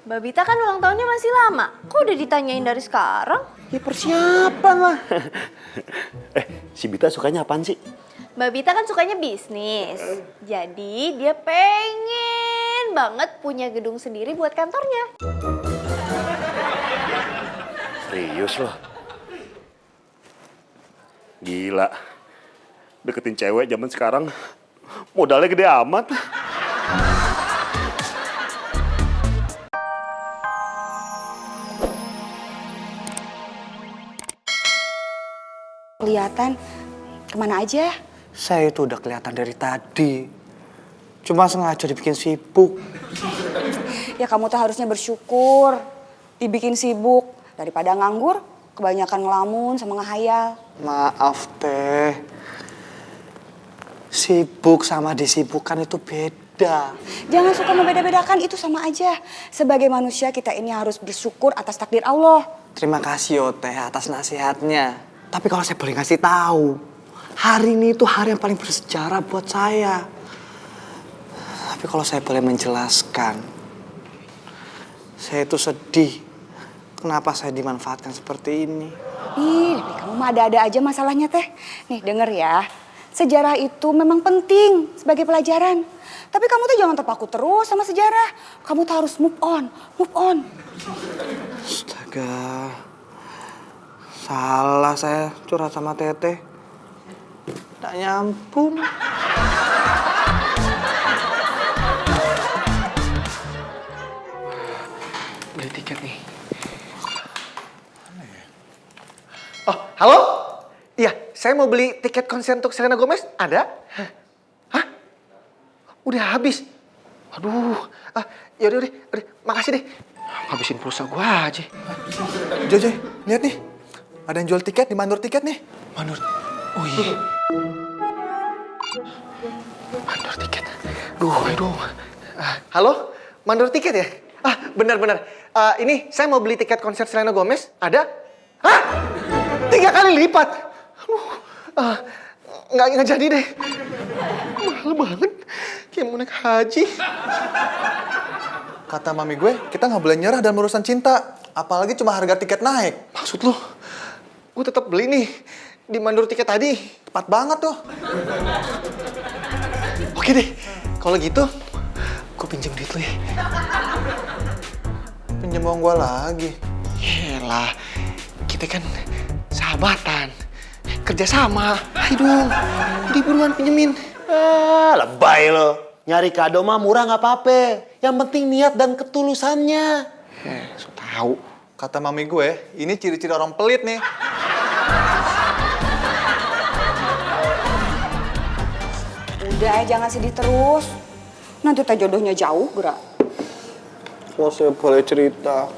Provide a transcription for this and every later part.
Mbak Bita kan ulang tahunnya masih lama. Kok udah ditanyain dari sekarang? Ya persiapan lah. Si Bita sukanya apaan sih? Mbak Bita kan sukanya bisnis. Jadi dia pengen banget punya gedung sendiri buat kantornya. Serius loh? Gila. Deketin cewek zaman sekarang modalnya gede amat. Kelihatan kemana aja? Saya itu udah kelihatan dari tadi. Cuma sengaja dibikin sibuk. Ya kamu tuh harusnya bersyukur. Dibikin sibuk daripada nganggur, kebanyakan ngelamun sama ngehayal. Maaf teh. Sibuk sama disibukkan itu beda. Jangan suka membeda-bedakan, itu sama aja. Sebagai manusia kita ini harus bersyukur atas takdir Allah. Terima kasih yo teh atas nasihatnya. Tapi kalau saya boleh ngasih tahu, hari ini itu hari yang paling bersejarah buat saya. Tapi kalau saya boleh menjelaskan, saya itu sedih. Kenapa saya dimanfaatkan seperti ini? Ih, tapi kamu mah ada-ada aja masalahnya teh. Nih denger ya, sejarah itu memang penting sebagai pelajaran. Tapi kamu tuh jangan terpaku terus sama sejarah. Kamu tuh harus move on, move on. Astaga, salah saya curhat sama Teteh. Tak nyambung. Beli tiket nih. Oh, halo? Iya, saya mau beli tiket konser untuk Selena Gomez. Ada? Hah? Udah habis? Aduh, yaudah, udah, makasih deh. Habisin pulsa gua aja. Joy, lihat nih. Ada yang jual tiket di Mandor Tiket nih. Mandor. Oh iya. Mandor tiket. Aduh. Halo? Mandor tiket ya? Benar. Ini saya mau beli tiket konser Selena Gomez. Ada? Hah? 3 kali lipat? Nggak jadi deh. Mahal banget. Kayak mau naik haji. Kata mami gue, kita nggak boleh nyerah dalam urusan cinta. Apalagi cuma harga tiket naik. Maksud lo? Gue tetap beli nih. Di Mandor tiket tadi. Tepat banget tuh. Oke deh. Kalau gitu, gue pinjem duit lo ya. Pinjem uang gue lagi. Yelah, kita kan sahabatan, kerja sama. Ayo dong, di buruan pinjemin. Lebay lo. Nyari kado mah murah nggak apa-apa. Yang penting niat dan ketulusannya. So tahu. Kata mami gue, ini ciri-ciri orang pelit nih. Udah, jangan sedih terus. Nanti teh jodohnya jauh, gerak. Kalau saya boleh cerita.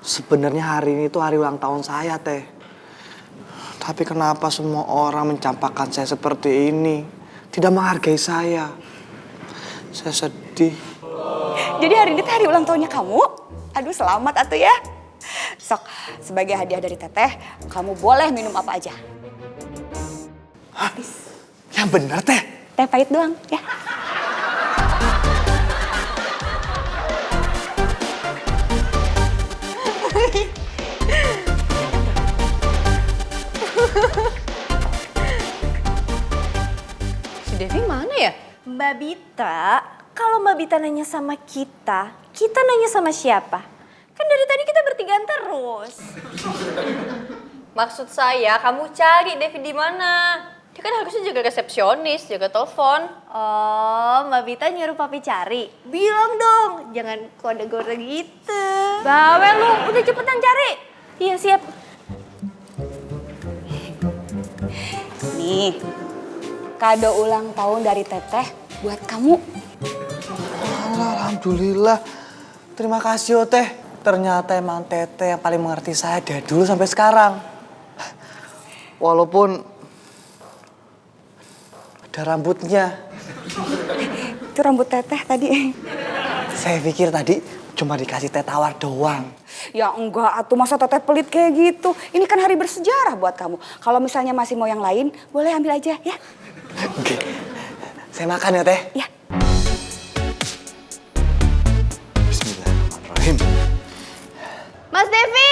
Sebenarnya hari ini tuh hari ulang tahun saya, Teh. Tapi kenapa semua orang mencampakkan saya seperti ini? Tidak menghargai saya. Saya sedih. Jadi hari ini teh hari ulang tahunnya kamu. Aduh, selamat atuh ya. Sok, sebagai hadiah dari Teteh, kamu boleh minum apa aja. Hah? Yang benar, Teh? Teh pahit doang, ya. Si Devi mana ya? Mbak Bita, kalau Mbak Bita nanya sama kita nanya sama siapa? Kan dari tadi kita bertigaan terus. Maksud saya, kamu cari Devi di mana? Dia kan harusnya jaga resepsionis, jaga telepon. Oh, Mbak Bita nyuruh papi cari. Bilang dong, jangan kode-kode gitu. Bawel lu, udah cepetan cari. Iya, siap. Nih, kado ulang tahun dari Teteh buat kamu. Alhamdulillah. Terima kasih, oh, Teh. Ternyata emang Teteh yang paling mengerti saya dari dulu sampai sekarang. Walaupun ada rambutnya. Itu rambut Teteh tadi. Saya pikir tadi cuma dikasih teh tawar doang. Ya enggak, atuh masa Teteh pelit kayak gitu. Ini kan hari bersejarah buat kamu. Kalau misalnya masih mau yang lain, boleh ambil aja ya. Oke. Saya makan ya, Teh. Ya. Bismillahirrahmanirrahim. Mas Devi!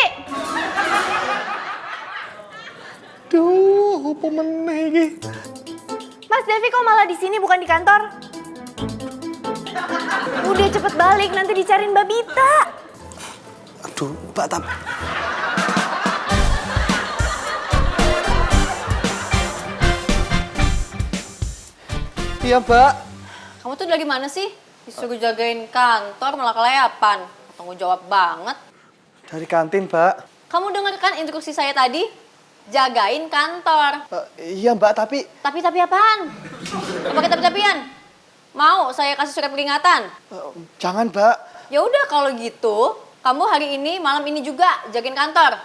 Duh, apa meneh iki? Mas Devi kok malah di sini bukan di kantor? Udah cepet balik, nanti dicariin Mbak Bita. Aduh, Mbak tapi... Iya, Mbak. Kamu tuh lagi mana sih? Disuruh jagain kantor malah kelayapan. Tanggung jawab banget. Dari kantin, Mbak. Kamu denger kan instruksi saya tadi? Jagain kantor. Iya, Mbak, tapi... Tapi apaan? Apa kita tapi-tapian? Mau saya kasih surat peringatan? Jangan, Mbak. Ya udah kalau gitu, kamu hari ini malam ini juga jagain kantor.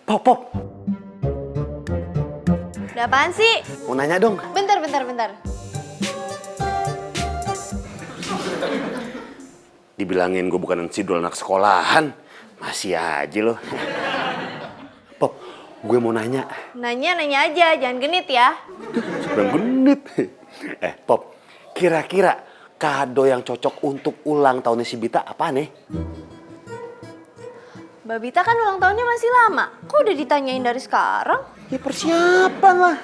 Pop. Ada apaan sih? Mau nanya dong. Bentar. Dibilangin gue bukan sidul anak sekolahan. Masih aja loh. Pop, gue mau nanya. Nanya aja, jangan genit ya. Sekarang genit. Pop, kira-kira kado yang cocok untuk ulang tahunnya si Bita apa nih? Mbak Bita kan ulang tahunnya masih lama. Kok udah ditanyain dari sekarang? Ya persiapan lah.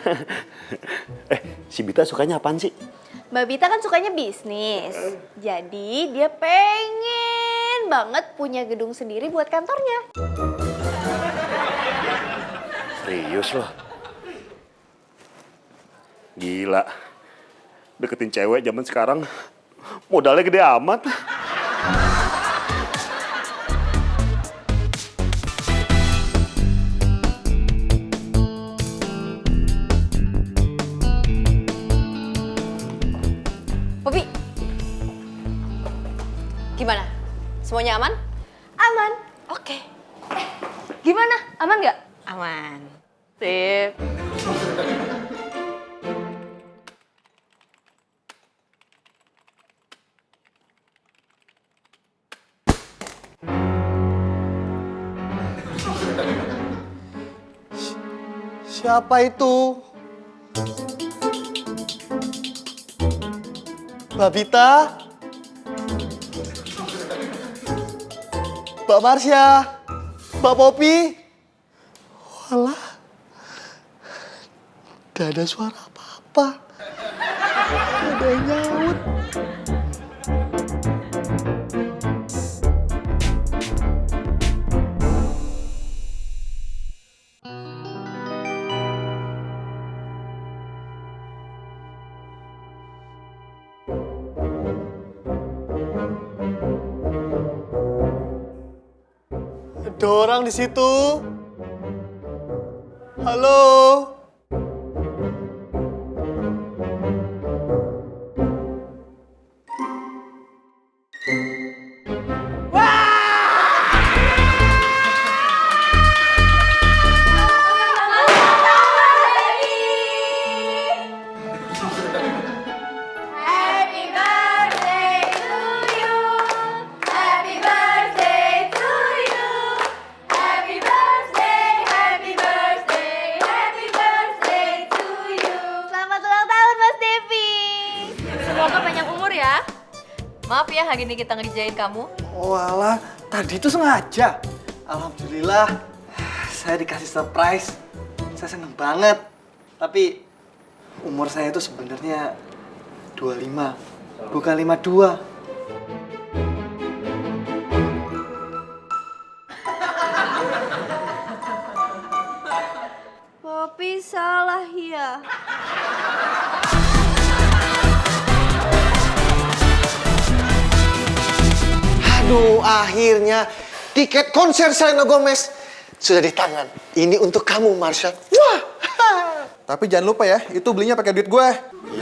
Si Bita sukanya apaan sih? Mbak Bita kan sukanya bisnis. Jadi dia pengen banget punya gedung sendiri buat kantornya. Serius loh? Gila. Deketin cewek zaman sekarang modalnya gede amat. Popi, gimana? Semuanya aman? Aman. Oke. Gimana? Aman nggak? Aman. Sip. Siapa itu? Mbak Bita? Mbak Marsha? Mbak Popi? Walah, gak ada suara apa-apa. Gak ada yang nyaut. Ada orang di situ. Halo. Happy birthday to you. Happy birthday to you. Happy birthday, happy birthday, happy birthday to you. Selamat ulang tahun Mas Devi. Semoga panjang umur ya. Maaf ya hari ini kita ngerjain kamu. Walah, tadi itu sengaja. Alhamdulillah, saya dikasih surprise. Saya seneng banget. Tapi umur saya itu sebenarnya 25, bukan 52. Popi salah ya. Aduh, akhirnya tiket konser Selena Gomez sudah di tangan. Ini untuk kamu, Marsha. Wah! Tapi jangan lupa ya, itu belinya pakai duit gue.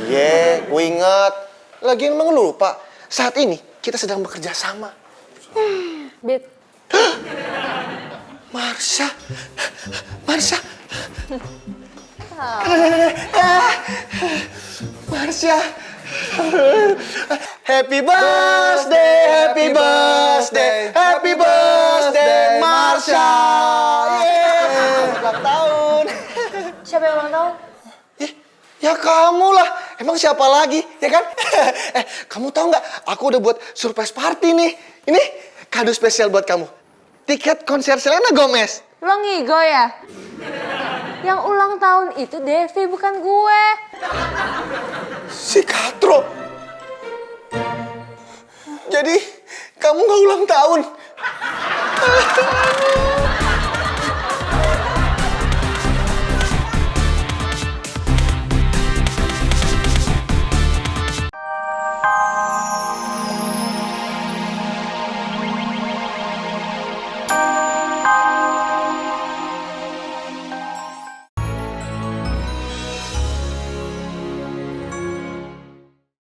Iya, gue ingat. Lagian emang lu lupa, saat ini kita sedang bekerja sama. Bet. Marsha. Marsha. Marsha. Happy birthday, happy birthday, happy birthday, Marsha. Yeay, ulang tahun. Siapa yang ulang tahun? Ya kamu lah, Emang siapa lagi, ya kan? Kamu tahu nggak? Aku udah buat surprise party nih. Ini kado spesial buat kamu. Tiket konser Selena Gomez. Lo ngigo ya? Yang ulang tahun itu Devi, bukan gue. Si Katro. Jadi, kamu nggak ulang tahun?